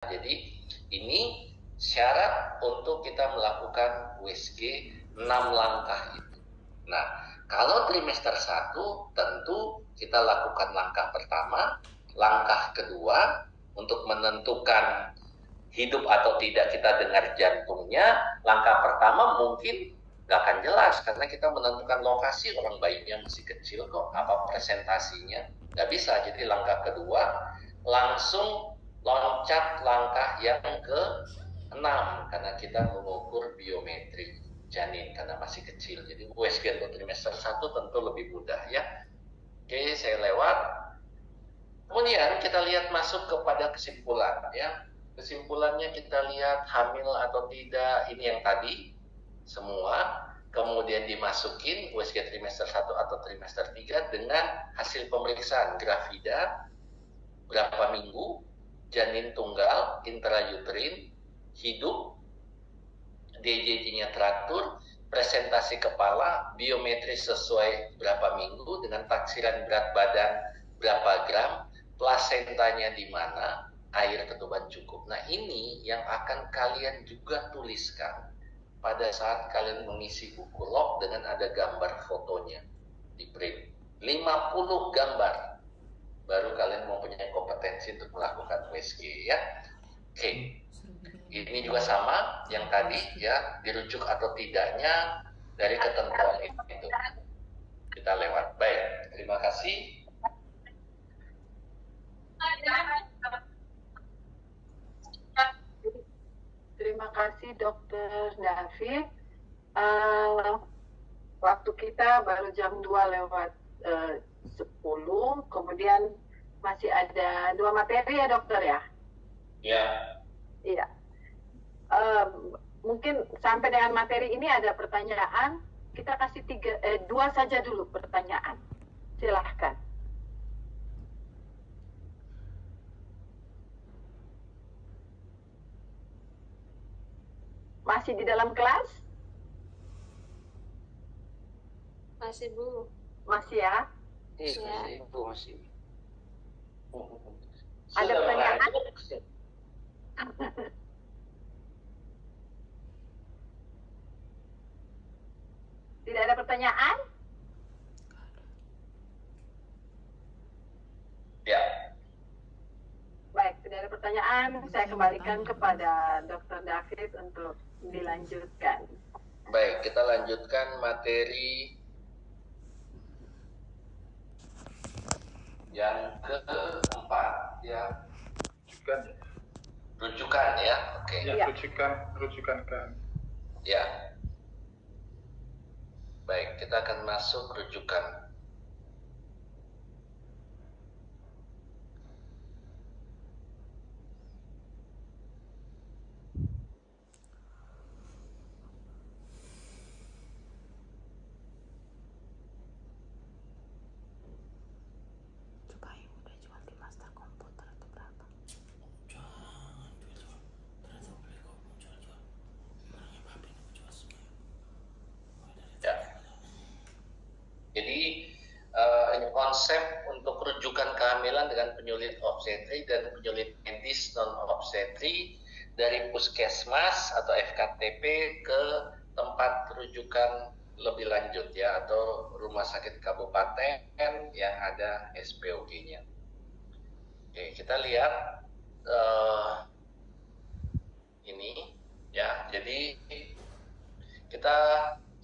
Jadi ini syarat untuk kita melakukan USG 6 langkah itu. Nah, kalau trimester 1 tentu kita lakukan langkah pertama, langkah kedua untuk menentukan hidup atau tidak kita dengar jantungnya. Langkah pertama mungkin nggak akan jelas karena kita menentukan lokasi, orang bayinya masih kecil kok, apa presentasinya, nggak bisa. Jadi langkah kedua langsung loncat langkah yang ke-6 karena kita mengukur biometri janin karena masih kecil. Jadi USG untuk trimester 1 tentu lebih mudah ya. Oke, saya lewat. Kemudian kita lihat masuk kepada kesimpulan ya. Kesimpulannya kita lihat hamil atau tidak, ini yang tadi semua. Kemudian dimasukin USG trimester 1 atau trimester 3 dengan hasil pemeriksaan gravida, berapa minggu, janin tunggal, intrauterin, hidup, DJJ-nya teratur, presentasi kepala, biometri sesuai berapa minggu dengan taksiran berat badan berapa gram, plasentanya di mana, air ketuban cukup. Nah, ini yang akan kalian juga tuliskan pada saat kalian mengisi buku log dengan ada gambar fotonya di print. 50 gambar baru kalian mempunyai kompetensi untuk melakukan USG ya. Oke. Ini juga sama yang tadi ya, dirujuk atau tidaknya dari ketentuan itu. Kita lewat. Baik, terima kasih. Terima kasih Dr. David. Waktu kita baru jam 2 lewat 10, kemudian masih ada 2 materi ya dokter ya? Ya. Iya. Mungkin sampai dengan materi ini ada pertanyaan, kita kasih 2 saja dulu pertanyaan. Silahkan. Masih di dalam kelas? Masih, Bu. Masih ya? Masih, Bu, masih. Ada pertanyaan? Tidak ada pertanyaan? Ya. Baik, tidak ada pertanyaan. Saya kembalikan kepada Dr. David untuk dilanjutkan. Baik, kita lanjutkan materi yang keempat ya. Rujukan ya. Oke. Ya, rujukan kan. Ya. Baik, kita akan masuk rujukan. Jadi konsep untuk rujukan kehamilan dengan penyulit obstetri dan penyulit medis non obstetri dari puskesmas atau FKTP ke tempat rujukan lebih lanjut ya, atau rumah sakit kabupaten yang ada SPOG-nya. Oke, kita lihat ini ya. Jadi kita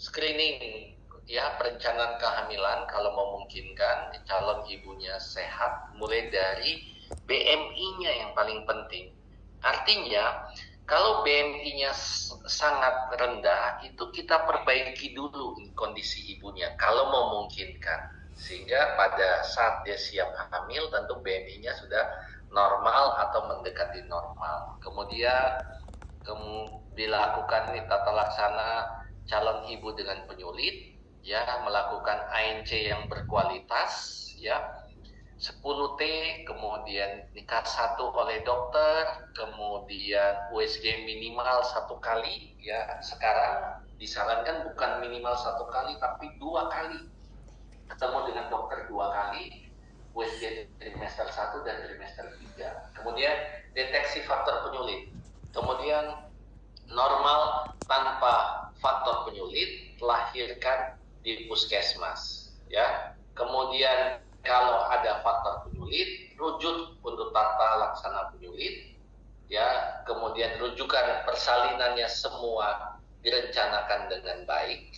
screening ya, perencanaan kehamilan kalau memungkinkan, calon ibunya sehat, mulai dari BMI-nya yang paling penting. Artinya kalau BMI-nya sangat rendah, itu kita perbaiki dulu kondisi ibunya kalau memungkinkan, sehingga pada saat dia siap hamil tentu BMI-nya sudah normal atau mendekati normal. Kemudian dilakukan tata laksana calon ibu dengan penyulit ya, melakukan ANC yang berkualitas ya, 10T, kemudian nikah 1 oleh dokter, kemudian USG minimal 1 kali ya. Sekarang disarankan bukan minimal 1 kali tapi 2 kali, ketemu dengan dokter 2 kali, USG trimester 1 dan trimester 3. Kemudian deteksi faktor penyulit. Kemudian normal tanpa faktor penyulit, lahirkan di puskesmas. Ya. Kemudian kalau ada faktor penyulit, rujuk untuk tata laksana penyulit. Ya. Kemudian rujukan persalinannya semua direncanakan dengan baik.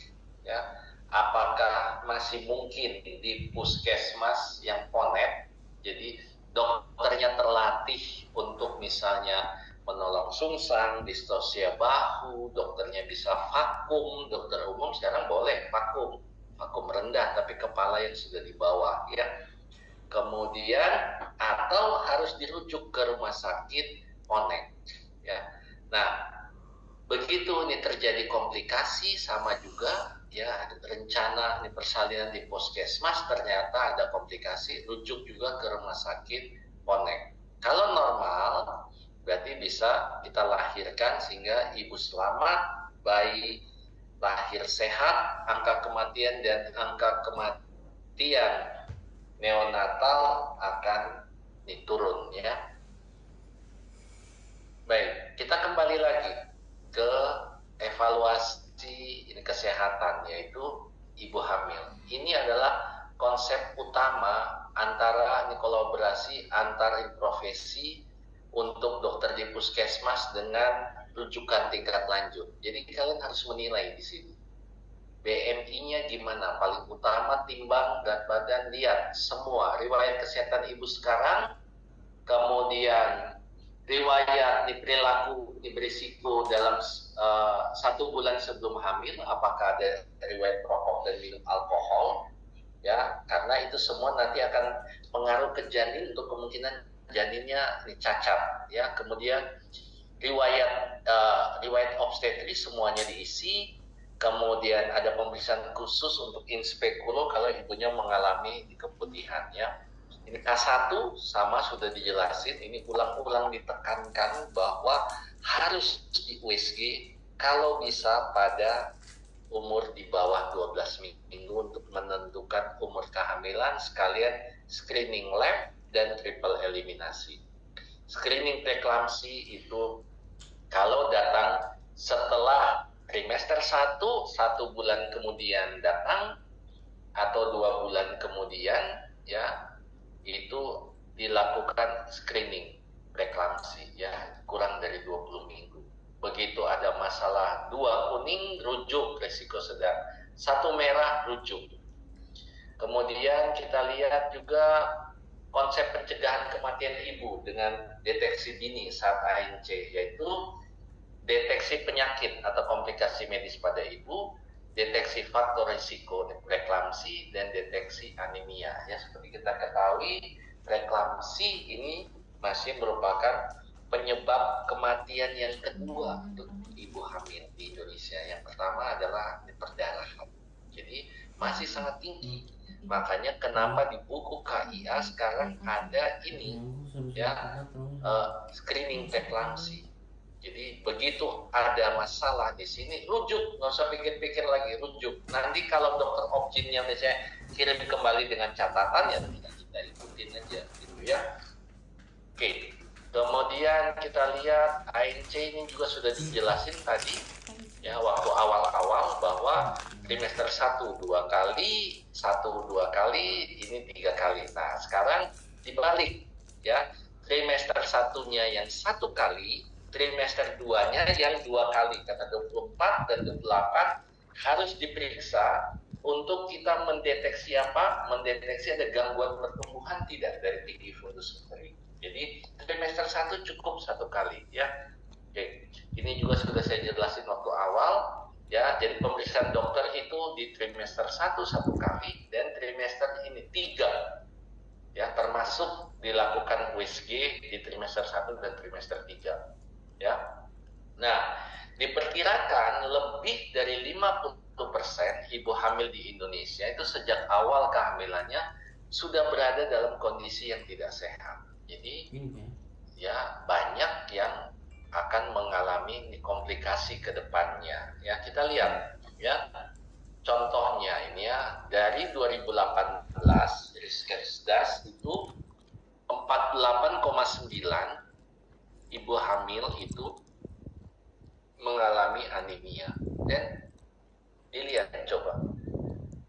Ya. Apakah masih mungkin di puskesmas yang ponet, jadi dokternya terlatih untuk misalnya menolong sungsang, distosia bahu, dokternya bisa vakum, dokter umum sekarang boleh vakum rendah tapi kepala yang sudah di bawah, ya. Kemudian atau harus dirujuk ke rumah sakit ponet, ya. Nah, begitu ini terjadi komplikasi, sama juga ya rencana ini persalinan di puskesmas ternyata ada komplikasi, rujuk juga ke rumah sakit ponet. Kalau normal berarti bisa kita lahirkan sehingga ibu selamat, bayi lahir sehat, angka kematian dan angka kematian neonatal akan turun, ya. Baik, kita kembali lagi ke evaluasi ini kesehatan, yaitu ibu hamil. Ini adalah konsep utama antara ini kolaborasi antar profesi untuk dokter di puskesmas dengan rujukan tingkat lanjut. Jadi kalian harus menilai di sini. BMI-nya gimana? Paling utama timbang berat badan, lihat semua riwayat kesehatan ibu sekarang, kemudian riwayat perilaku berisiko dalam 1 bulan sebelum hamil, apakah ada riwayat rokok dan minum alkohol, ya, karena itu semua nanti akan pengaruh ke janin untuk kemungkinan janinnya cacat, ya. Kemudian riwayat obstetris semuanya diisi, kemudian ada pemeriksaan khusus untuk inspekulo kalau ibunya mengalami keputihan, ya. Ini K1 sama sudah dijelasin, ini ulang-ulang ditekankan bahwa harus di USG kalau bisa pada umur di bawah 12 minggu untuk menentukan umur kehamilan, sekalian screening lab dan triple eliminasi. Screening preeklamsi itu kalau datang setelah trimester 1 bulan kemudian datang atau 2 bulan kemudian, ya, itu dilakukan screening preeklamsi, ya, kurang dari 20 minggu. Begitu ada masalah 2 kuning, rujuk resiko sedang, 1 merah, rujuk. Kemudian kita lihat juga konsep pencegahan kematian ibu dengan deteksi dini saat ANC, yaitu deteksi penyakit atau komplikasi medis pada ibu, deteksi faktor risiko preeklamsi, dan deteksi anemia. Ya, seperti kita ketahui, preeklamsi ini masih merupakan penyebab kematian yang kedua untuk ibu hamil di Indonesia. Yang pertama adalah perdarahan. Jadi masih sangat tinggi. Makanya kenapa di buku KIA sekarang ada ini, ya, screening preeklamsi. Jadi begitu ada masalah di sini, rujuk, nggak usah pikir-pikir lagi, rujuk. Nanti kalau dokter objinnya misalnya kirim kembali dengan catatan, ya kita ikutin aja, gitu, ya. Oke, kemudian kita lihat ANC ini juga sudah dijelasin tadi, ya, waktu awal-awal bahwa trimester 1 2 kali, 1 2 kali, ini 3 kali. Nah sekarang dibalik, ya, trimester 1-nya yang 1 kali, trimester 2-nya yang 2 kali, kata 24 dan 28 harus diperiksa untuk kita mendeteksi apa? Mendeteksi ada gangguan pertumbuhan tidak dari tinggi fundus kering. Jadi trimester 1 cukup 1 kali, ya. Oke, ini juga sudah saya jelasin waktu awal, ya. Jadi pemeriksaan dokter itu di trimester 1 kali dan trimester ini 3, ya, termasuk dilakukan USG di trimester 1 dan trimester 3. Ya, nah diperkirakan lebih dari 50% ibu hamil di Indonesia itu sejak awal kehamilannya sudah berada dalam kondisi yang tidak sehat. Jadi ya banyak yang akan mengalami komplikasi ke depannya. Ya, kita lihat, ya, contohnya ini, ya, dari 2018 Riskersdas itu 48,9 ibu hamil itu mengalami anemia. Dan dilihat coba,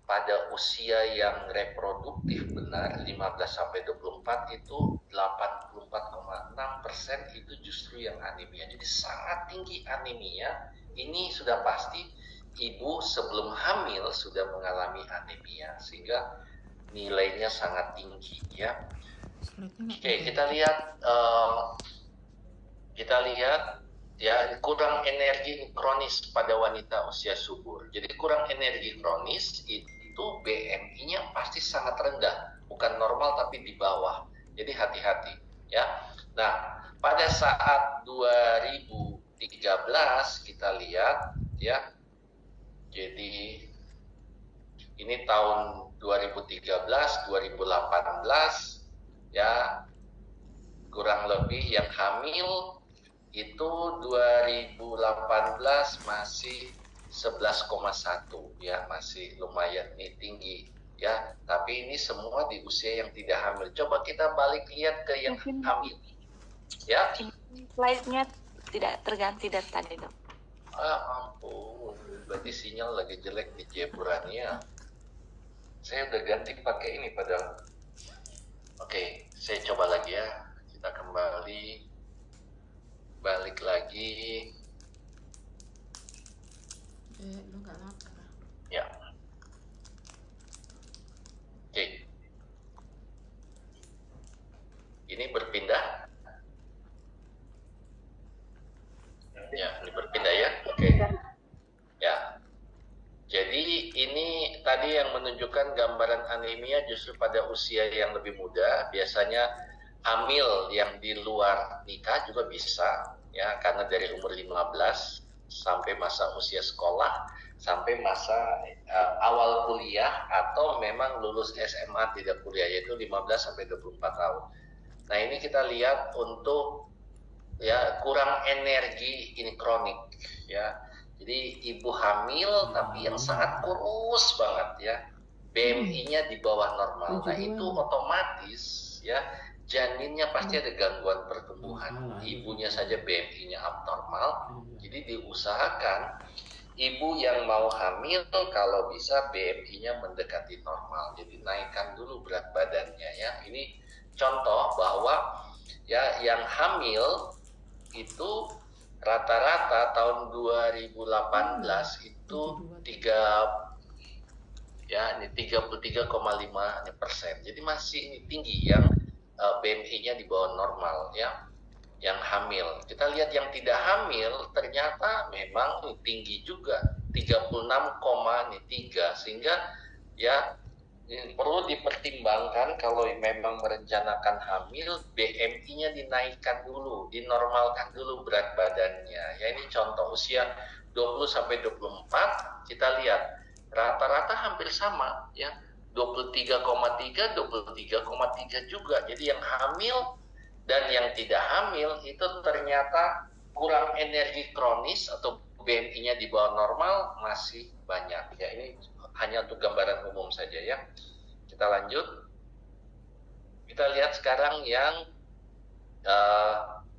pada usia yang reproduktif benar 15-24 itu 84,6% itu justru yang anemia. Jadi sangat tinggi anemia. Ini sudah pasti ibu sebelum hamil sudah mengalami anemia, sehingga nilainya sangat tinggi ya. Oke, kita lihat ya, kurang energi kronis pada wanita usia subur. Jadi kurang energi kronis itu BMI-nya pasti sangat rendah, bukan normal tapi di bawah. Jadi hati-hati ya. Nah, pada saat 2013 kita lihat ya. Jadi ini tahun 2013, 2018 ya, kurang lebih yang hamil itu 2018 masih 11,1 ya, masih lumayan nih tinggi ya, tapi ini semua di usia yang tidak hamil. Coba kita balik lihat ke yang hamil ya. Slide-nya tidak terganti dari tadi, Dok. Ampun, berarti sinyal lagi jelek di jeburannya. Saya udah ganti pakai ini padahal. Oke, saya coba lagi ya. Kita kembali, balik lagi. Ya. Oke. Ini berpindah. Ya, ini berpindah ya. Oke. Ya. Jadi ini tadi yang menunjukkan gambaran anemia justru pada usia yang lebih muda. Biasanya hamil yang di luar nikah juga bisa ya, karena dari umur 15 sampai masa usia sekolah, sampai masa awal kuliah, atau memang lulus SMA tidak kuliah, yaitu 15 sampai 24 tahun. Nah, ini kita lihat untuk ya kurang energi, ini kronik ya. Jadi ibu hamil tapi yang sangat kurus banget ya, BMI-nya di bawah normal. Nah, itu otomatis ya janinnya pasti ada gangguan pertumbuhan. Ibunya saja BMI-nya abnormal. Jadi diusahakan ibu yang mau hamil kalau bisa BMI-nya mendekati normal. Jadi naikkan dulu berat badannya ya. Ini contoh bahwa ya yang hamil itu rata-rata tahun 2018 itu 33,5%. Jadi masih ini tinggi yang BMI-nya di bawah normal ya, yang hamil. Kita lihat yang tidak hamil ternyata memang tinggi juga, 36,3, sehingga ya ini perlu dipertimbangkan kalau memang merencanakan hamil, BMI-nya dinaikkan dulu, dinormalkan dulu berat badannya. Ya, ini contoh usia 20-24, kita lihat rata-rata hampir sama ya, 23,3, 23,3 juga. Jadi yang hamil dan yang tidak hamil itu ternyata kurang energi kronis atau BMI-nya di bawah normal masih banyak. Ya, ini hanya untuk gambaran umum saja ya. Kita lanjut. Kita lihat sekarang yang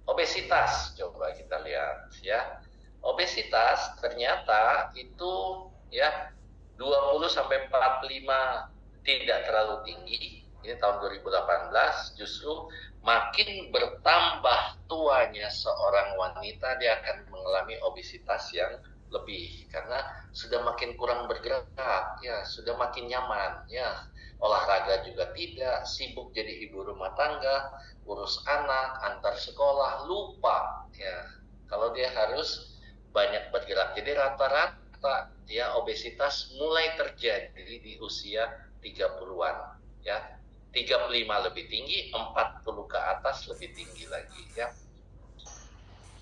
obesitas. Coba kita lihat ya. Obesitas ternyata itu ya 20-45 tidak terlalu tinggi. Ini tahun 2018, justru makin bertambah tuanya seorang wanita dia akan mengalami obesitas yang lebih, karena sudah makin kurang bergerak ya, sudah makin nyaman ya, olahraga juga tidak, sibuk jadi ibu rumah tangga, urus anak, antar sekolah, lupa ya kalau dia harus banyak bergerak. Jadi rata-rata ya obesitas mulai terjadi di usia 30-an ya, 35 lebih tinggi, 40 ke atas lebih tinggi lagi ya.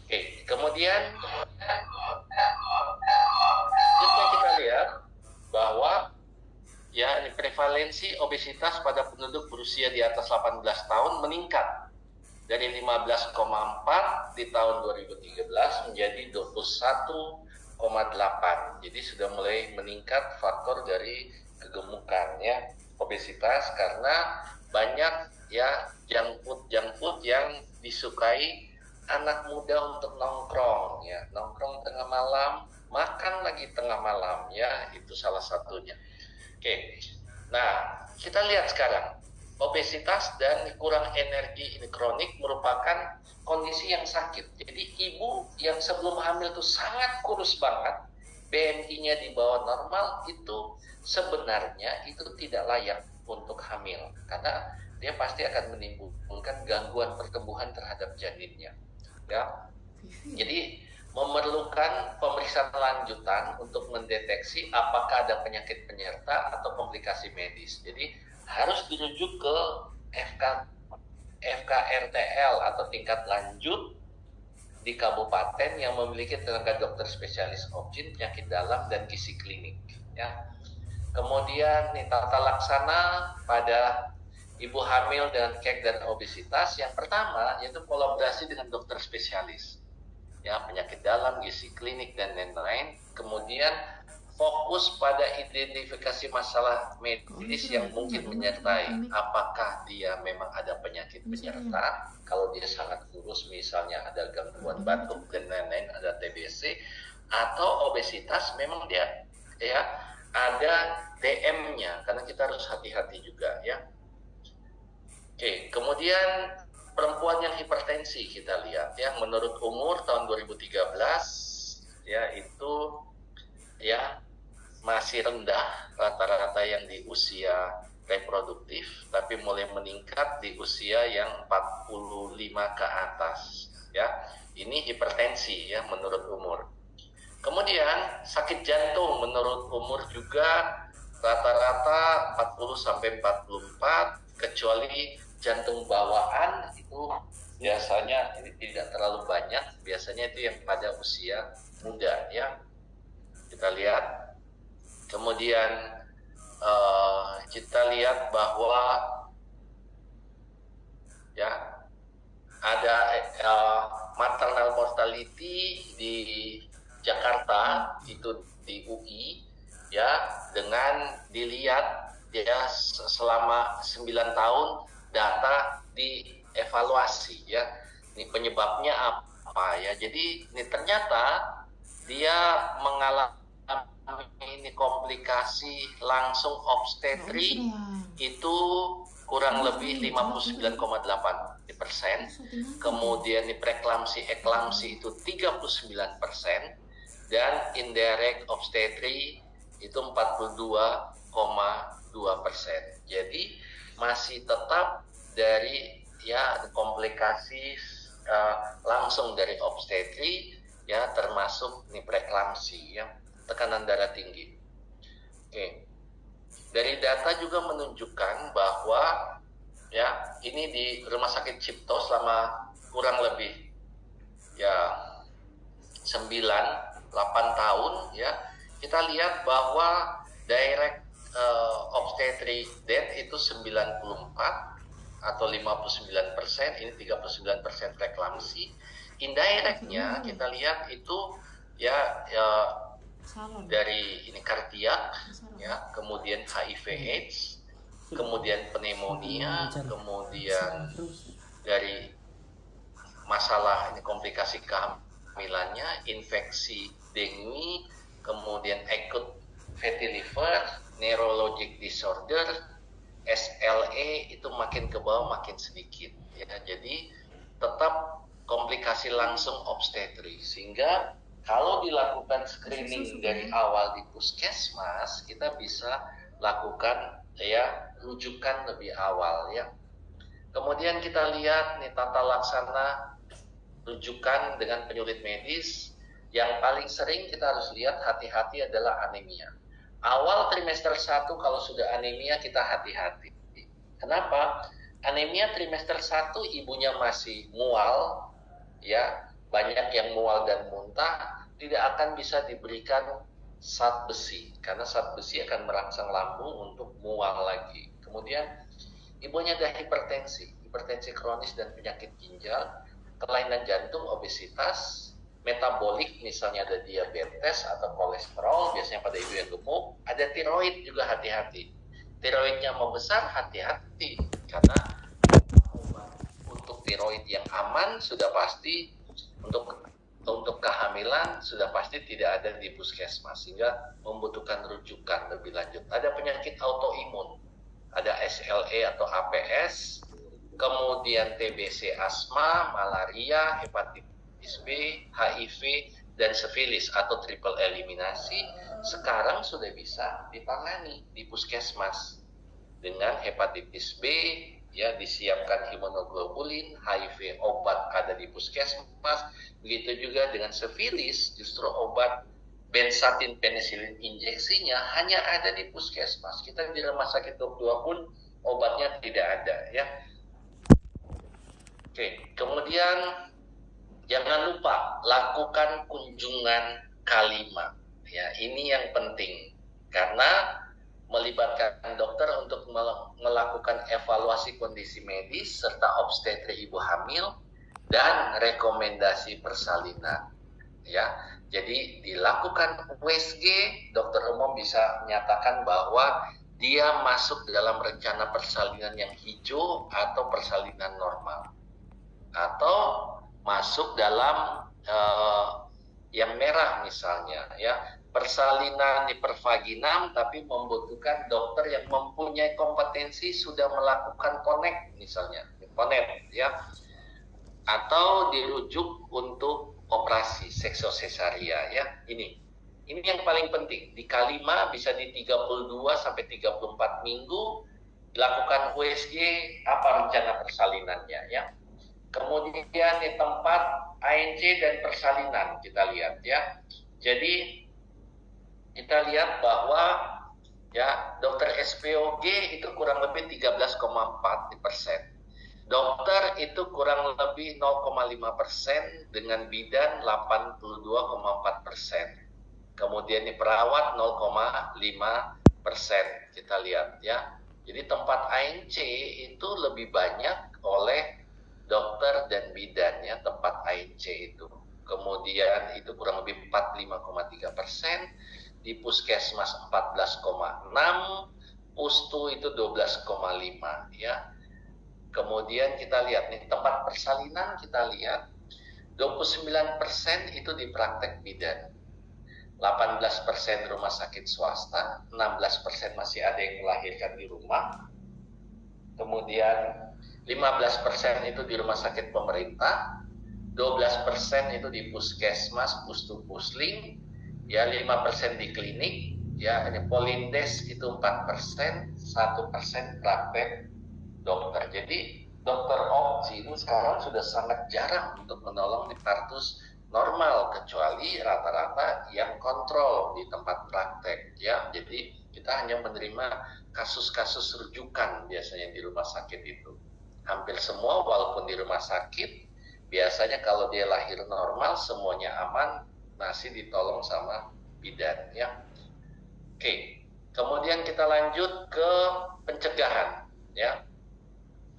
Oke, kemudian kita lihat bahwa ya ini prevalensi obesitas pada penduduk berusia di atas 18 tahun meningkat dari 15,4 di tahun 2013 menjadi 21,8. Jadi sudah mulai meningkat faktor dari kegemukan ya, obesitas, karena banyak ya junk food yang disukai anak muda untuk nongkrong ya, nongkrong tengah malam, makan lagi tengah malam ya, itu salah satunya. Oke. Nah, kita lihat sekarang obesitas dan kurang energi ini kronik merupakan kondisi yang sakit. Jadi ibu yang sebelum hamil itu sangat kurus banget, BMI-nya di bawah normal, itu sebenarnya itu tidak layak untuk hamil karena dia pasti akan menimbulkan gangguan pertumbuhan terhadap janinnya. Ya, jadi memerlukan pemeriksaan lanjutan untuk mendeteksi apakah ada penyakit penyerta atau komplikasi medis. Jadi harus dirujuk ke FKRTL atau tingkat lanjut di kabupaten yang memiliki tenaga dokter spesialis obgyn, penyakit dalam, dan gizi klinik. Ya. Kemudian tata laksana pada ibu hamil dengan kek dan obesitas. Yang pertama yaitu kolaborasi dengan dokter spesialis, ya, penyakit dalam, gizi klinik, dan lain-lain. Kemudian fokus pada identifikasi masalah medis yang mungkin menyertai. Apakah dia memang ada penyakit penyerta? Kalau dia sangat kurus, misalnya ada gangguan batuk dan lain-lain, ada TBC, atau obesitas, memang dia ya ada DM-nya, karena kita harus hati-hati juga ya. Oke, kemudian perempuan yang hipertensi kita lihat ya, menurut umur tahun 2013 ya itu ya masih rendah rata-rata yang di usia reproduktif, tapi mulai meningkat di usia yang 45 ke atas ya. Ini hipertensi ya menurut umur. Kemudian sakit jantung menurut umur juga rata-rata 40 sampai 44, kecuali jantung bawaan itu biasanya ini tidak terlalu banyak, biasanya itu yang pada usia muda ya. Kita lihat. Kemudian kita lihat bahwa ya ada maternal mortality di Jakarta itu di UI ya, dengan dilihat ya selama 9 tahun data dievaluasi ya. Ini penyebabnya apa ya? Jadi ini ternyata dia mengalami ini komplikasi langsung obstetri itu kurang lebih 59,8%. Kemudian di preeklamsi eklamsi itu 39%, dan indirect obstetri itu 42,2%. Jadi masih tetap dari ya komplikasi langsung dari obstetri ya, termasuk nih preeklamsi ya, tekanan darah tinggi. Oke. Dari data juga menunjukkan bahwa ya ini di Rumah Sakit Cipto selama kurang lebih ya 9-8 tahun ya, kita lihat bahwa direct obstetric death itu 94 atau 59%, ini 39% preeklamsi. Indirectnya kita lihat itu ya dari ini kardiak ya, kemudian HIV/AIDS, kemudian pneumonia, kemudian dari masalah ini komplikasi kehamilannya, infeksi dengue, kemudian acute fatty liver, neurologic disorder, SLE itu makin ke bawah makin sedikit ya. Jadi tetap komplikasi langsung obstetri, sehingga kalau dilakukan screening dari awal di puskesmas, kita bisa lakukan ya rujukan lebih awal ya. Kemudian kita lihat nih tata laksana rujukan dengan penyulit medis. Yang paling sering kita harus lihat hati-hati adalah anemia. Awal trimester 1 kalau sudah anemia kita hati-hati. Kenapa? Anemia trimester 1 ibunya masih mual ya, banyak yang mual dan muntah, tidak akan bisa diberikan zat besi karena zat besi akan merangsang lambung untuk mual lagi. Kemudian ibunya ada hipertensi kronis dan penyakit ginjal, kelainan jantung, obesitas, metabolik, misalnya ada diabetes atau kolesterol, biasanya pada ibu yang gemuk, ada tiroid juga hati-hati. Tiroidnya mau besar, hati-hati, karena untuk tiroid yang aman sudah pasti untuk kehamilan sudah pasti tidak ada di puskesmas, sehingga membutuhkan rujukan lebih lanjut. Ada penyakit autoimun, ada SLE atau APS, kemudian TBC asma, malaria, hepatitis B, HIV, dan sifilis atau triple eliminasi sekarang sudah bisa ditangani di puskesmas. Dengan hepatitis B, ya disiapkan imunoglobulin, HIV obat ada di puskesmas. Begitu juga dengan sifilis, justru obat benzathine penicillin injeksinya hanya ada di puskesmas. Kita di rumah sakit Dok 2 pun obatnya tidak ada, ya. Oke, kemudian jangan lupa lakukan kunjungan K5. Ya, ini yang penting karena melibatkan dokter untuk melakukan evaluasi kondisi medis serta obstetri ibu hamil dan rekomendasi persalinan. Ya, jadi dilakukan USG, dokter umum bisa menyatakan bahwa dia masuk dalam rencana persalinan yang hijau atau persalinan normal, atau masuk dalam yang merah misalnya, ya. Persalinan hipervaginam tapi membutuhkan dokter yang mempunyai kompetensi sudah melakukan connect misalnya, connect, ya, atau dirujuk untuk operasi seksosesaria, ya. Ini yang paling penting. Di K5 bisa di 32 sampai 34 minggu dilakukan USG, apa rencana persalinannya, ya. Kemudian di tempat ANC dan persalinan kita lihat, ya. Jadi kita lihat bahwa, ya, dokter SPOG itu kurang lebih 13,4%. Dokter itu kurang lebih 0,5%, dengan bidan 82,4%. Kemudian di perawat 0,5% kita lihat, ya. Jadi tempat ANC itu lebih banyak oleh dokter dan bidan, ya, tempat ANC itu. Kemudian itu kurang lebih 45,3%, di puskesmas 14,6%, pustu itu 12,5%, ya. Kemudian kita lihat nih tempat persalinan, kita lihat 29% itu di praktek bidan, 18% rumah sakit swasta, 16% masih ada yang melahirkan di rumah, kemudian 15% itu di rumah sakit pemerintah, 12% itu di puskesmas, pustu pusling, ya, 5% di klinik, ya. Ini polindes itu 4%, 1% praktek dokter. Jadi dokter opsi ini sekarang sudah sangat jarang untuk menolong infartus normal, kecuali rata-rata yang kontrol di tempat praktek, ya. Jadi kita hanya menerima kasus-kasus rujukan biasanya di rumah sakit itu. Hampir semua walaupun di rumah sakit, biasanya kalau dia lahir normal semuanya aman, masih ditolong sama bidan, ya. Oke, kemudian kita lanjut ke pencegahan, ya,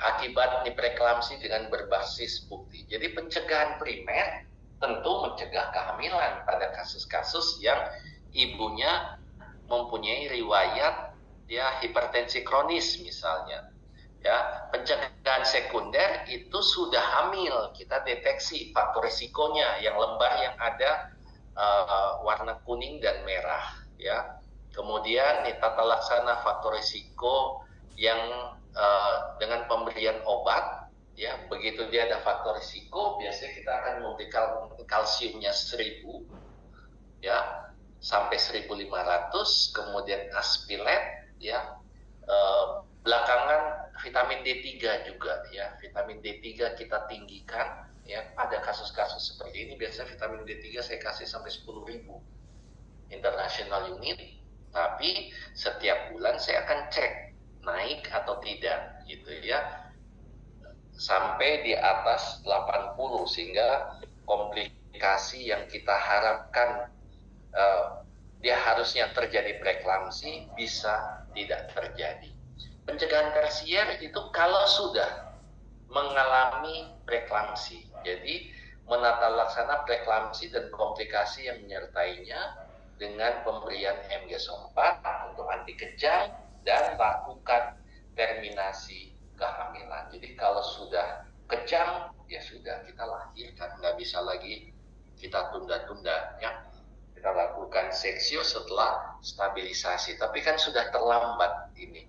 akibat preeklamsi dengan berbasis bukti. Jadi pencegahan primer tentu mencegah kehamilan pada kasus-kasus yang ibunya mempunyai riwayat, ya, hipertensi kronis misalnya, ya. Pencegahan sekunder itu sudah hamil, kita deteksi faktor risikonya, yang lembar yang ada warna kuning dan merah, ya. Kemudian tata laksana faktor risiko yang dengan pemberian obat, ya. Begitu dia ada faktor risiko, biasanya kita akan memberikan kalsiumnya 1000, ya, sampai 1500, kemudian aspilet, ya. Belakangan vitamin D3 juga, ya. Vitamin D3 kita tinggikan, ya. Pada kasus-kasus seperti ini biasanya vitamin D3 saya kasih sampai 10.000 international unit, tapi setiap bulan saya akan cek naik atau tidak, gitu, ya, sampai di atas 80, sehingga komplikasi yang kita harapkan dia harusnya terjadi preeklamsi bisa tidak terjadi. Pencegahan tersier itu kalau sudah mengalami preeklamsi, jadi menata laksana preeklamsi dan komplikasi yang menyertainya dengan pemberian MGSO4 untuk anti kejang dan lakukan terminasi kehamilan. Jadi kalau sudah kejang, ya sudah kita lahirkan, nggak bisa lagi kita tunda-tunda ya. Kita lakukan seksio setelah stabilisasi, tapi kan sudah terlambat ini.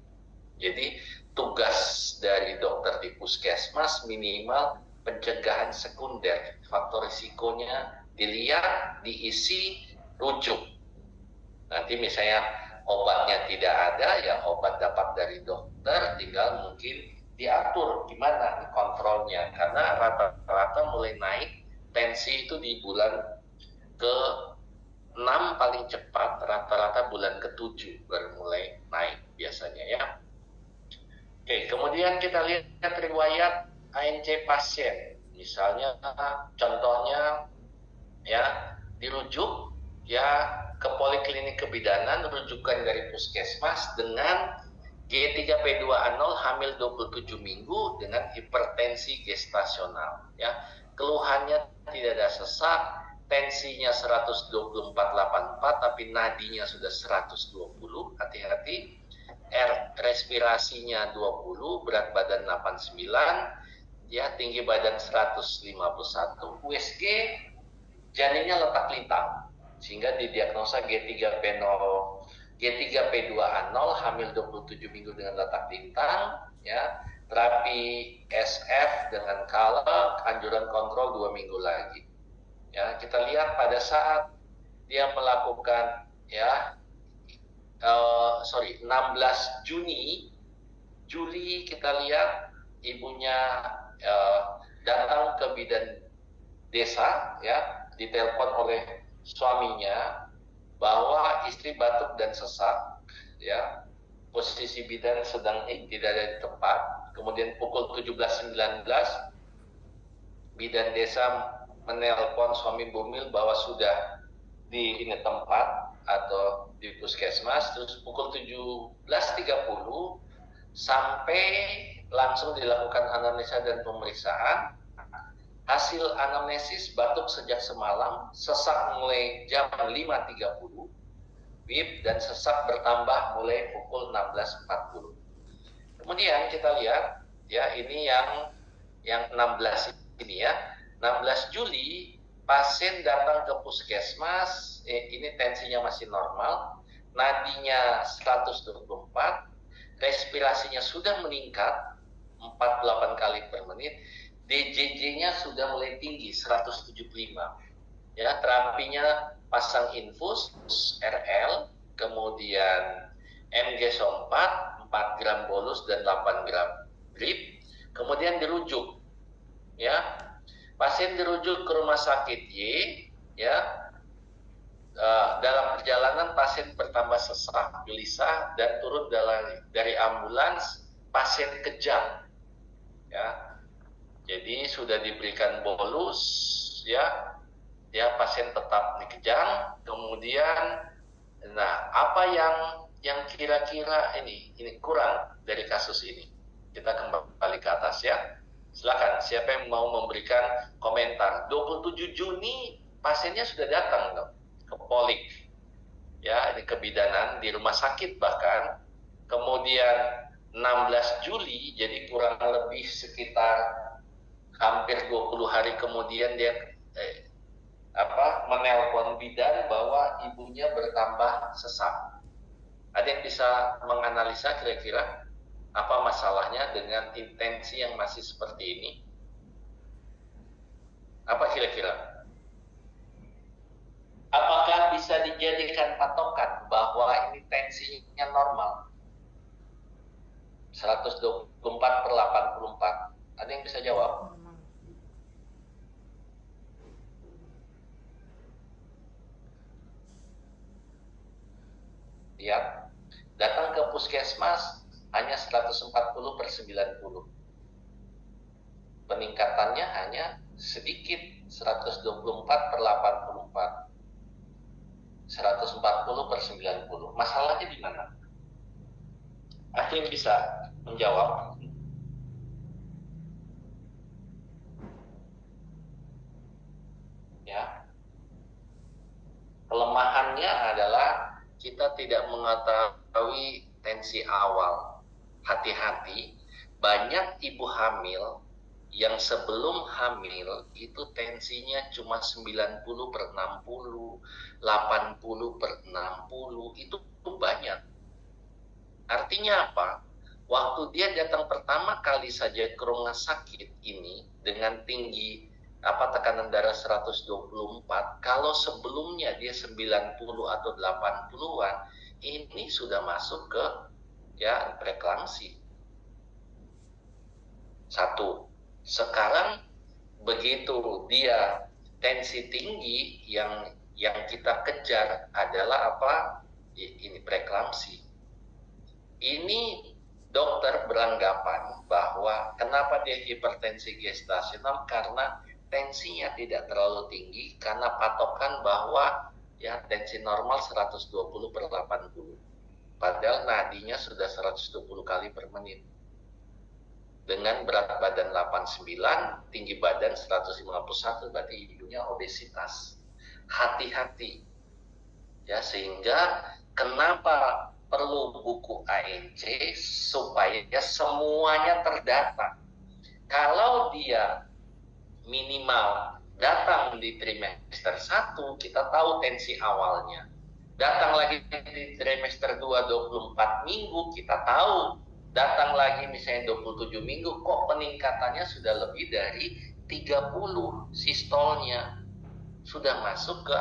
Jadi tugas dari dokter di puskesmas minimal pencegahan sekunder, faktor risikonya dilihat, diisi, rujuk. Nanti misalnya obatnya tidak ada, ya obat dapat dari dokter, tinggal mungkin diatur gimana kontrolnya, karena rata-rata mulai naik tensi itu di bulan ke-6 paling cepat, rata-rata bulan ke-7 baru mulai naik biasanya ya. Oke, kemudian kita lihat riwayat ANC pasien, misalnya contohnya ya dirujuk ya ke poliklinik kebidanan, rujukan dari puskesmas dengan G3P2A0 hamil 27 minggu dengan hipertensi gestasional ya. Keluhannya tidak ada sesak, tensinya 124/84 tapi nadinya sudah 120, hati-hati. Respirasinya 20, berat badan 89, ya tinggi badan 151. USG janinnya letak lintang sehingga didiagnosa G3P2A0 hamil 27 minggu dengan letak lintang ya. Terapi SF dengan kala, anjuran kontrol 2 minggu lagi. Ya, kita lihat pada saat dia melakukan 16 Juli kita lihat ibunya datang ke bidan desa ya, ditelepon oleh suaminya bahwa istri batuk dan sesak ya, posisi bidan sedang tidak ada di tempat. Kemudian pukul 17.19 bidan desa menelpon suami Bumil bahwa sudah di tempat atau di puskesmas. Terus pukul 17.30 sampai langsung dilakukan anamnesa dan pemeriksaan. Hasil anamnesis batuk sejak semalam, sesak mulai jam 5.30 WIB dan sesak bertambah mulai pukul 16.40. Kemudian kita lihat ya, ini yang 16 ini ya. 16 Juli pasien datang ke puskesmas, ini tensinya masih normal, nadinya 124, respirasinya sudah meningkat 48 kali per menit, DJJ-nya sudah mulai tinggi 175. Ya, terapinya pasang infus RL, kemudian MG-SO4 4 gram bolus dan 8 gram drip, kemudian dirujuk. Ya, pasien dirujuk ke rumah sakit Y. Ya, dalam perjalanan pasien bertambah sesak, gelisah dan turun dari ambulans, pasien kejang. Ya, jadi sudah diberikan bolus, ya pasien tetap dikejang. Kemudian, nah apa yang kira-kira ini kurang dari kasus ini? Kita kembali ke atas ya. Silakan, siapa yang mau memberikan komentar? 27 Juni pasiennya sudah datang ke polik, ya ini kebidanan di rumah sakit bahkan. Kemudian 16 Juli, jadi kurang lebih sekitar hampir 20 hari kemudian dia menelpon bidan bahwa ibunya bertambah sesak. Ada yang bisa menganalisa kira-kira apa masalahnya dengan intensi yang masih seperti ini? Apa kira-kira? Apakah bisa dijadikan patokan bahwa ini tensinya normal? 124/84. Ada yang bisa jawab? Lihat, datang ke puskesmas hanya 140/90. Peningkatannya hanya sedikit, 124/84. 140/90. Masalahnya di mana? Ada yang bisa menjawab? Ya. Kelemahannya adalah kita tidak mengetahui tensi awal. Hati-hati, banyak ibu hamil yang sebelum hamil itu tensinya cuma 90/60, 80/60, itu banyak. Artinya apa? Waktu dia datang pertama kali saja ke rumah sakit ini dengan tinggi tekanan darah 124, kalau sebelumnya dia 90 atau 80-an, ini sudah masuk ke preeklamsi. Satu. Sekarang begitu dia tensi tinggi, yang kita kejar adalah apa? Ini preeklamsi. Ini dokter beranggapan bahwa kenapa dia hipertensi gestasional, karena tensinya tidak terlalu tinggi, karena patokan bahwa tensi normal 120/80. Padahal nadinya sudah 120 kali per menit. Dengan berat badan 89, tinggi badan 151, berarti ibunya obesitas. Hati-hati. Ya, sehingga kenapa perlu buku ANC supaya semuanya terdata. Kalau dia minimal datang di trimester 1, kita tahu tensi awalnya. Datang lagi di trimester 2 24 minggu, kita tahu. Datang lagi misalnya 27 minggu, kok peningkatannya sudah lebih dari 30 sistolnya. Sudah masuk ke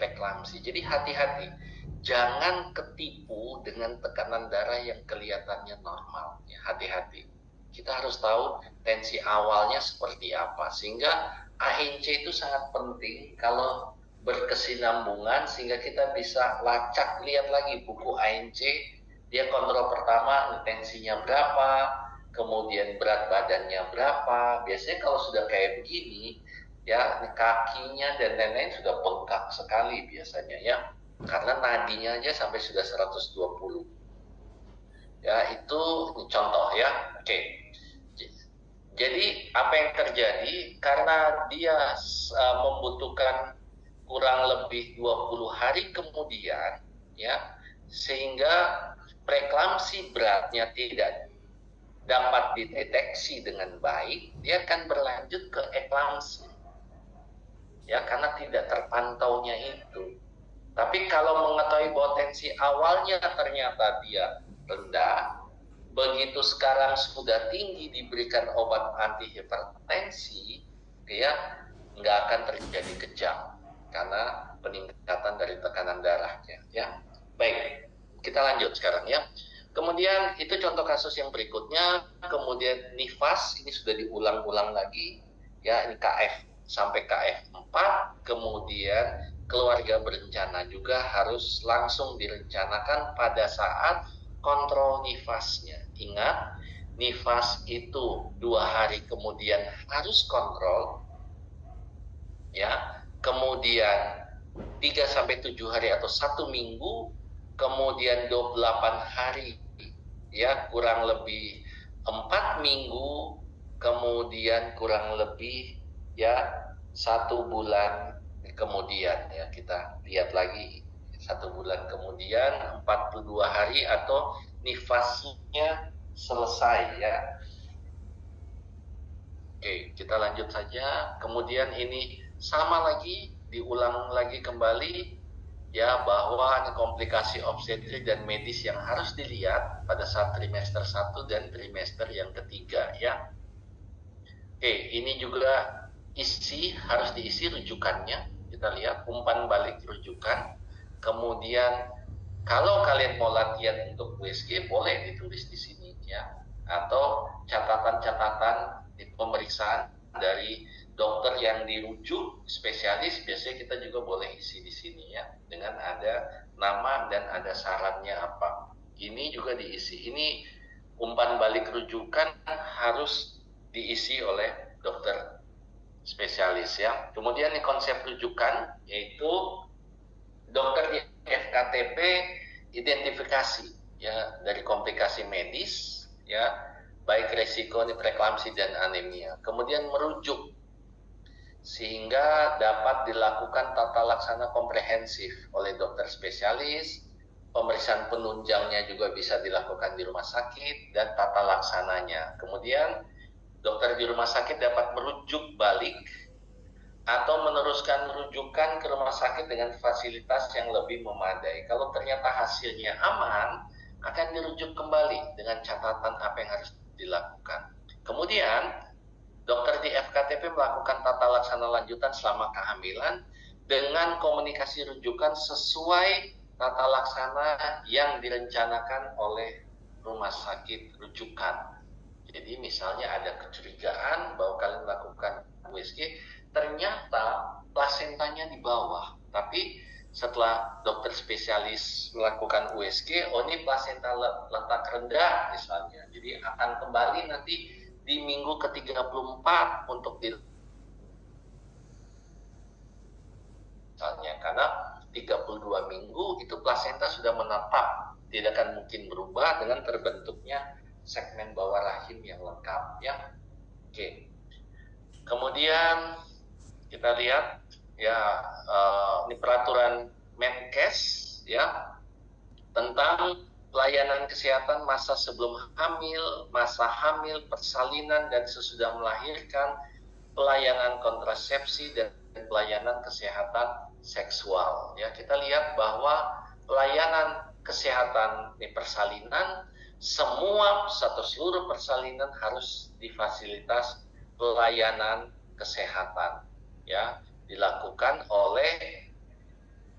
preeklamsi. Jadi hati-hati. Jangan ketipu dengan tekanan darah yang kelihatannya normal. Ya, hati-hati. Kita harus tahu tensi awalnya seperti apa. Sehingga ANC itu sangat penting kalau berkesinambungan, sehingga kita bisa lacak, lihat lagi buku ANC. Dia kontrol pertama, tensinya berapa, kemudian berat badannya berapa. Biasanya kalau sudah kayak begini, kakinya dan lain-lain sudah bengkak sekali biasanya ya. Karena nadinya aja sampai sudah 120. Ya, itu contoh ya. Oke. Jadi apa yang terjadi? Karena dia membutuhkan kurang lebih 20 hari kemudian, ya, sehingga preeklamsi beratnya tidak dapat dideteksi dengan baik, dia akan berlanjut ke eklamsi. Ya, karena tidak terpantaunya itu. Tapi kalau mengetahui bahwa tensi awalnya ternyata dia rendah, begitu sekarang sudah tinggi diberikan obat antihipertensi, dia nggak akan terjadi kejang karena peningkatan dari tekanan darahnya. Ya, baik, kita lanjut sekarang ya. Kemudian itu contoh kasus yang berikutnya. Kemudian nifas ini sudah diulang-ulang lagi, ya, ini KF sampai KF4. Kemudian keluarga berencana juga harus langsung direncanakan pada saat kontrol nifasnya. Ingat, nifas itu 2 hari kemudian harus kontrol, ya. Kemudian 3-7 hari atau 1 minggu, kemudian 28 hari, ya, kurang lebih 4 minggu, kemudian kurang lebih ya 1 bulan kemudian, ya, kita lihat lagi 1 bulan kemudian 42 hari atau nifasnya selesai, ya. Oke, kita lanjut saja. Kemudian ini sama lagi, diulang lagi kembali, ya, bahwa ada komplikasi obstetrik dan medis yang harus dilihat pada saat trimester 1 dan trimester yang ketiga, ya. Oke, ini juga harus diisi rujukannya. Kita lihat umpan balik rujukan. Kemudian kalau kalian mau latihan untuk USG, boleh ditulis di sini, ya. Atau catatan-catatan di pemeriksaan dari dokter yang dirujuk spesialis, biasanya kita juga boleh isi di sini, ya, dengan ada nama dan ada sarannya apa. Ini juga diisi. Ini umpan balik rujukan harus diisi oleh dokter spesialis, ya. Kemudian ini konsep rujukan, yaitu dokter di FKTP identifikasi, ya, dari komplikasi medis, ya, baik resiko preeklamsi dan anemia. Kemudian merujuk sehingga dapat dilakukan tata laksana komprehensif oleh dokter spesialis. Pemeriksaan penunjangnya juga bisa dilakukan di rumah sakit dan tata laksananya. Kemudian dokter di rumah sakit dapat merujuk balik atau meneruskan rujukan ke rumah sakit dengan fasilitas yang lebih memadai. Kalau ternyata hasilnya aman, akan dirujuk kembali dengan catatan apa yang harus dilakukan. Kemudian, dokter di FKTP melakukan tata laksana lanjutan selama kehamilan dengan komunikasi rujukan sesuai tata laksana yang direncanakan oleh rumah sakit rujukan. Jadi misalnya ada kecurigaan bahwa kalian melakukan USG, ternyata plasentanya di bawah, tapi setelah dokter spesialis melakukan USG, oh ini plasenta letak rendah misalnya, jadi akan kembali nanti di minggu ke-34 untuk misalnya, karena 32 minggu itu plasenta sudah menetap, tidak akan mungkin berubah dengan terbentuknya segmen bawah rahim yang lengkap, ya. Oke. Kemudian kita lihat ya, ini peraturan Menkes ya tentang pelayanan kesehatan masa sebelum hamil, masa hamil, persalinan dan sesudah melahirkan, pelayanan kontrasepsi dan pelayanan kesehatan seksual. Ya, kita lihat bahwa pelayanan kesehatan di persalinan, semua atau seluruh persalinan harus difasilitas pelayanan kesehatan, ya, dilakukan oleh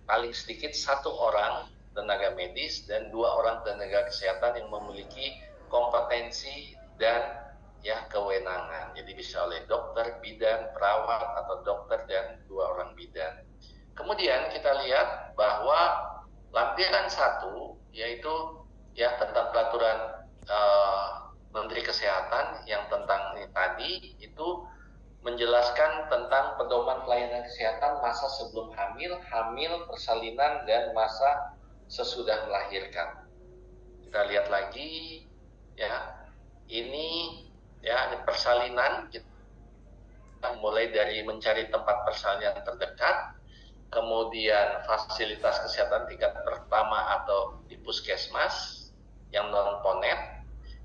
paling sedikit 1 orang tenaga medis dan 2 orang tenaga kesehatan yang memiliki kompetensi dan ya kewenangan. Jadi bisa oleh dokter, bidan, perawat atau dokter dan 2 orang bidan. Kemudian kita lihat bahwa lampiran 1 yaitu ya tentang peraturan Menteri Kesehatan yang tentang ini tadi itu menjelaskan tentang pedoman pelayanan kesehatan masa sebelum hamil, hamil, persalinan dan masa sesudah melahirkan. Kita lihat lagi ya. Ini ya, ini persalinan, kita mulai dari mencari tempat persalinan terdekat, kemudian fasilitas kesehatan tingkat pertama atau di puskesmas yang non ponet.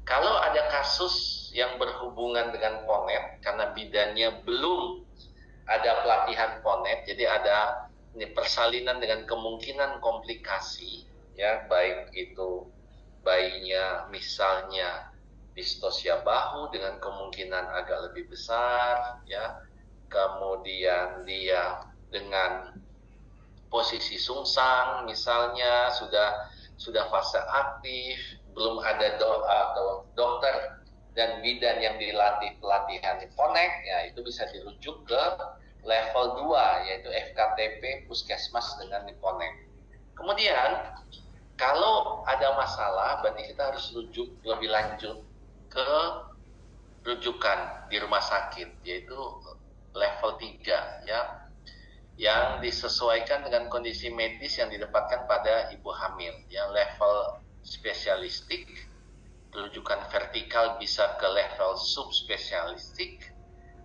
Kalau ada kasus yang berhubungan dengan ponet karena bidannya belum ada pelatihan ponet, jadi ada ini persalinan dengan kemungkinan komplikasi, ya, baik itu bayinya misalnya distosia bahu dengan kemungkinan agak lebih besar, ya, kemudian dia dengan posisi sungsang misalnya sudah fase aktif, belum ada atau dokter dan bidan yang dilatih pelatihan ponek, ya itu bisa dirujuk ke level 2 yaitu FKTP puskesmas dengan ponek. Kemudian kalau ada masalah berarti kita harus rujuk lebih lanjut ke rujukan di rumah sakit yaitu level 3 ya, yang disesuaikan dengan kondisi medis yang didapatkan pada ibu hamil, yang level spesialistik, rujukan vertikal bisa ke level subspesialistik,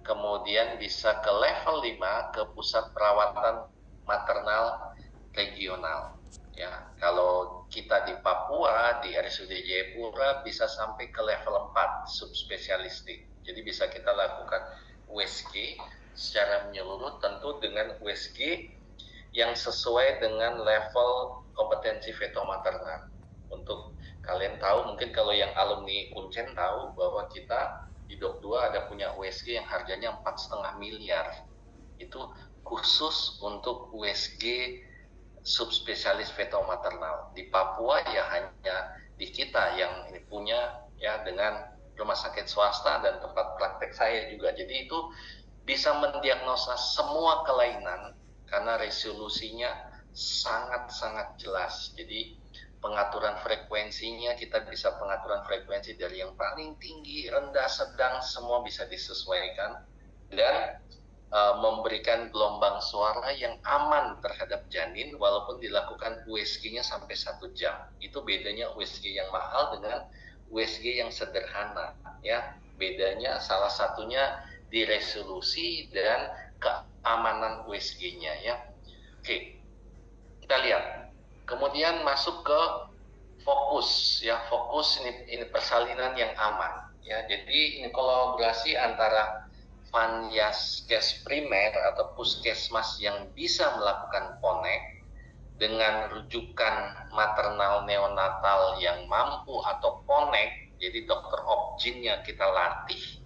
kemudian bisa ke level 5 ke pusat perawatan maternal regional. Ya, kalau kita di Papua di RSUD Jayapura bisa sampai ke level 4 subspesialistik. Jadi bisa kita lakukan USG secara menyeluruh, tentu dengan USG yang sesuai dengan level kompetensi feto maternal. Untuk kalian tahu, mungkin kalau yang alumni Uncen tahu bahwa kita di Dok 2 ada punya USG yang harganya 4,5 miliar. Itu khusus untuk USG subspesialis feto maternal. Di Papua ya hanya di kita yang ini punya ya dengan rumah sakit swasta dan tempat praktek saya juga. Jadi itu bisa mendiagnosa semua kelainan karena resolusinya sangat-sangat jelas. Jadi pengaturan frekuensinya kita bisa pengaturan frekuensi dari yang paling tinggi, rendah, sedang, semua bisa disesuaikan dan memberikan gelombang suara yang aman terhadap janin walaupun dilakukan USG-nya sampai 1 jam. Itu bedanya USG yang mahal dengan USG yang sederhana ya. Bedanya salah satunya di resolusi dan keamanan USG-nya ya. Oke. Kita lihat. Kemudian masuk ke fokus ya. Fokus ini persalinan yang aman. ya. Jadi ini kolaborasi antara Vanyaskes primer atau puskesmas yang bisa melakukan ponek dengan rujukan maternal neonatal yang mampu atau ponek. Jadi dokter obginnya kita latih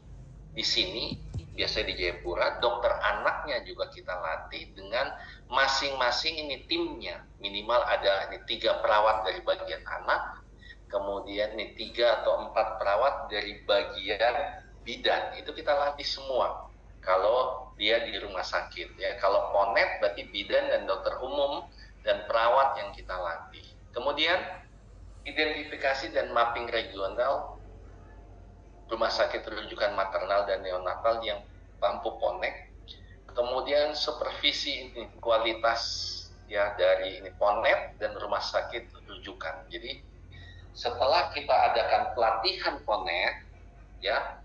di sini, biasanya di Jayapura. Dokter anaknya juga kita latih dengan masing-masing ini timnya. Minimal ada ini 3 perawat dari bagian anak, kemudian ini 3 atau 4 perawat dari bagian bidan. Itu kita latih semua kalau dia di rumah sakit, ya. Kalau ponet berarti bidan dan dokter umum dan perawat yang kita latih. Kemudian identifikasi dan mapping regional rumah sakit rujukan maternal dan neonatal yang mampu ponek. Kemudian supervisi ini kualitas, ya, dari ini ponet dan rumah sakit rujukan. Jadi setelah kita adakan pelatihan ponet, ya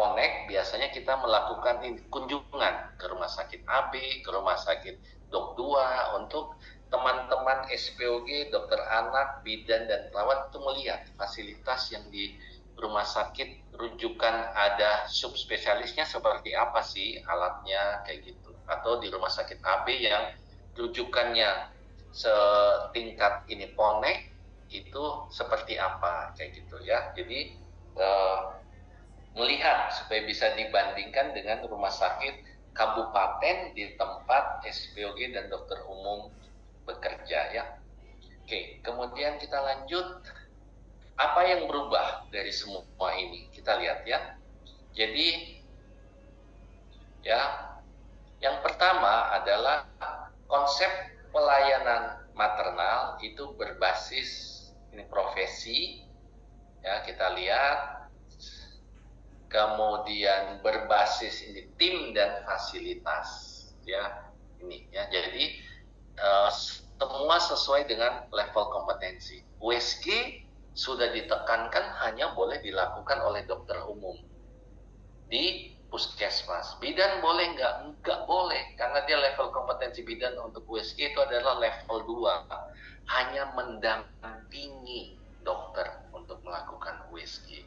ponek, biasanya kita melakukan ini kunjungan ke rumah sakit AB, ke rumah sakit Dok 2 untuk teman-teman SPOG, dokter anak, bidan dan perawat itu melihat fasilitas yang di rumah sakit rujukan ada subspesialisnya seperti apa sih alatnya kayak gitu, atau di rumah sakit AB yang rujukannya setingkat ini ponek itu seperti apa kayak gitu, ya. Jadi melihat supaya bisa dibandingkan dengan rumah sakit kabupaten di tempat SPOG dan dokter umum bekerja, ya. Oke, kemudian kita lanjut. Apa yang berubah dari semua ini? Kita lihat, ya. Jadi, ya, yang pertama adalah konsep pelayanan maternal itu berbasis ini profesi, ya, kita lihat. Kemudian berbasis ini tim dan fasilitas, ya, ini, ya. Jadi semua sesuai dengan level kompetensi. USG sudah ditekankan hanya boleh dilakukan oleh dokter umum di puskesmas. Bidan boleh nggak boleh, karena dia level kompetensi bidan untuk USG itu adalah level 2, hanya mendampingi dokter untuk melakukan USG.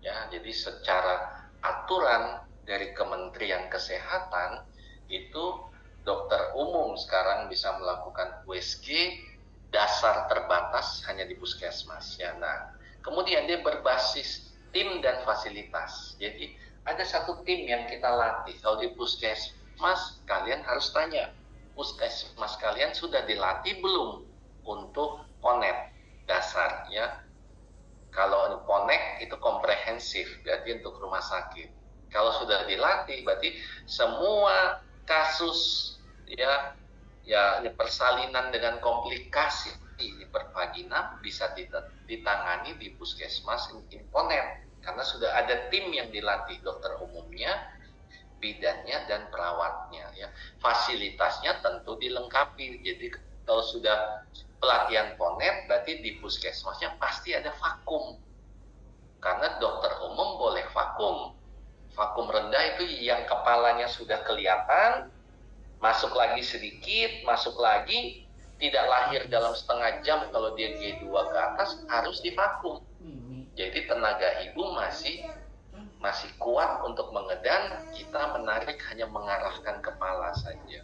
Ya, jadi secara aturan dari Kementerian Kesehatan itu dokter umum sekarang bisa melakukan USG dasar terbatas hanya di puskesmas, ya. Nah, kemudian dia berbasis tim dan fasilitas. Jadi ada satu tim yang kita latih. Kalau di puskesmas kalian harus tanya, puskesmas kalian sudah dilatih belum untuk ponet dasar, ya. Kalau ponek itu komprehensif, berarti untuk rumah sakit. Kalau sudah dilatih, berarti semua kasus, ya ini persalinan dengan komplikasi di pervagina bisa ditangani di puskesmas ponet, karena sudah ada tim yang dilatih, dokter umumnya, bidannya dan perawatnya, ya. Fasilitasnya tentu dilengkapi. Jadi kalau sudah pelatihan ponet, berarti di puskesmasnya pasti ada vakum, karena dokter umum boleh vakum. Vakum rendah itu yang kepalanya sudah kelihatan, masuk lagi sedikit, masuk lagi, tidak lahir dalam setengah jam. Kalau dia G2 ke atas harus divakum. Jadi tenaga ibu masih kuat untuk mengedan, kita menarik hanya mengarahkan kepala saja.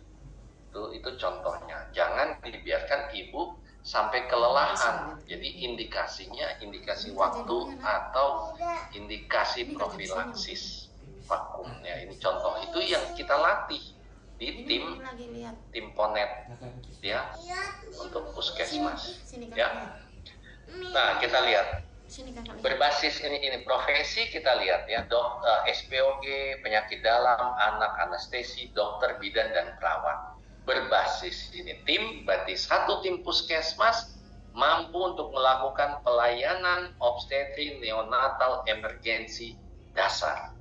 Itu contohnya. Jangan dibiarkan ibu sampai kelelahan. Jadi indikasinya indikasi waktu atau indikasi profilaksis vakum, ya. Ini contoh itu yang kita latih di tim ponet, ya, untuk puskesmas, ya. Nah, kita lihat berbasis ini profesi, kita lihat, ya, SPOG, penyakit dalam, anak, anestesi, dokter, bidan dan perawat. Berbasis ini tim, berarti satu tim puskesmas mampu untuk melakukan pelayanan obstetri neonatal emergensi dasar.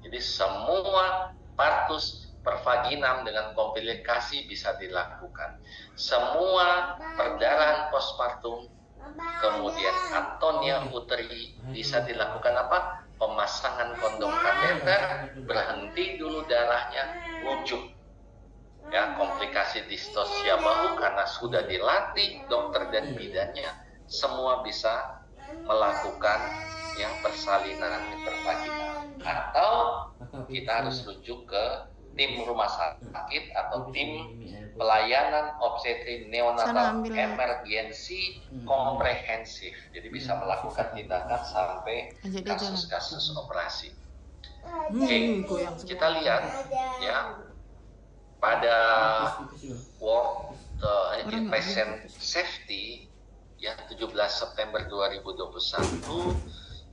Jadi semua partus pervaginam dengan komplikasi bisa dilakukan. Semua perdarahan postpartum, kemudian atonia uteri bisa dilakukan apa? Pemasangan kondom kateter, berhenti dulu darahnya, wujud. Ya, komplikasi distosia bahu karena sudah dilatih dokter dan bidannya, semua bisa melakukan yang persalinan intravaginal, atau kita harus rujuk ke tim rumah sakit atau tim pelayanan obstetri neonatal emergensi komprehensif. Jadi bisa melakukan tindakan sampai kasus-kasus operasi. Oke, kita lihat ya pada World Patient Safety ya 17 September 2021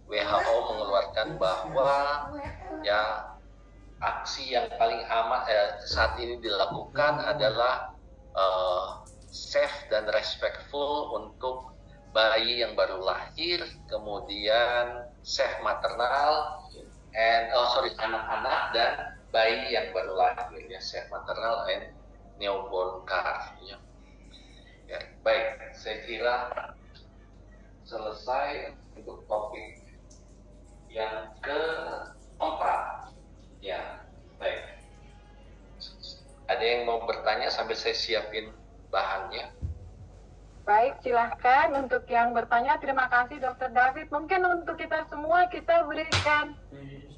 WHO mengeluarkan bahwa ya aksi yang paling aman saat ini dilakukan adalah safe dan respectful untuk bayi yang baru lahir, kemudian safe maternal anak-anak dan bayi yang baru lahir ya, safe maternal and newborn care ya. Ya, baik, saya kira selesai untuk topik yang keempat. Ya, baik. Ada yang mau bertanya sambil saya siapin bahannya? Baik, silahkan untuk yang bertanya. Terima kasih Dr. David. Mungkin untuk kita semua kita berikan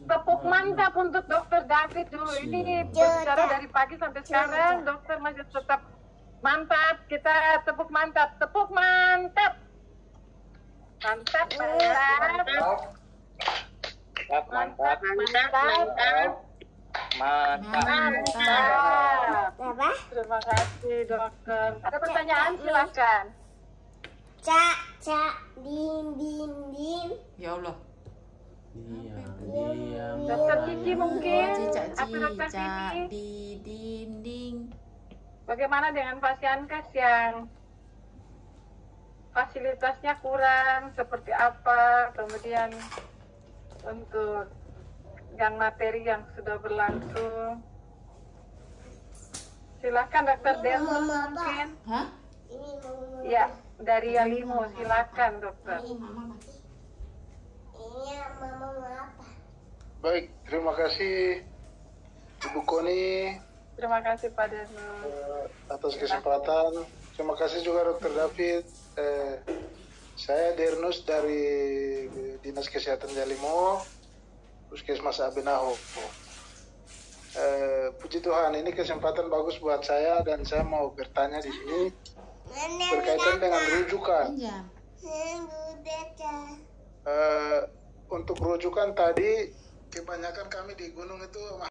tepuk mantap untuk Dr. David dulu. Ini berbicara dari pagi sampai sekarang, dokter masih tetap mantap. Kita tepuk mantap. Tepuk mantap. Mantap, mantap. Mantap. Terima kasih dokter. Ada pertanyaan silakan. Dim. Ya Allah. Diam. Dokter Cici mungkin. Apa dokter Cica Cici? di dinding. Bagaimana dengan pasienkes yang fasilitasnya kurang, seperti apa? Kemudian untuk yang materi yang sudah berlangsung. Silakan Dokter Delmus mungkin. Hah? Ya, dari Yalimo, silakan Dokter. Baik, terima kasih Ibu Koni Terima kasih Pak Delmus. atas kesempatan. Terima kasih juga Dr. David. Saya Dernus dari Dinas Kesehatan Yalimo, Puskesmas Abenaho. Puji Tuhan, ini kesempatan bagus buat saya dan saya mau bertanya di sini berkaitan dengan rujukan. Untuk rujukan tadi, kebanyakan kami di gunung itu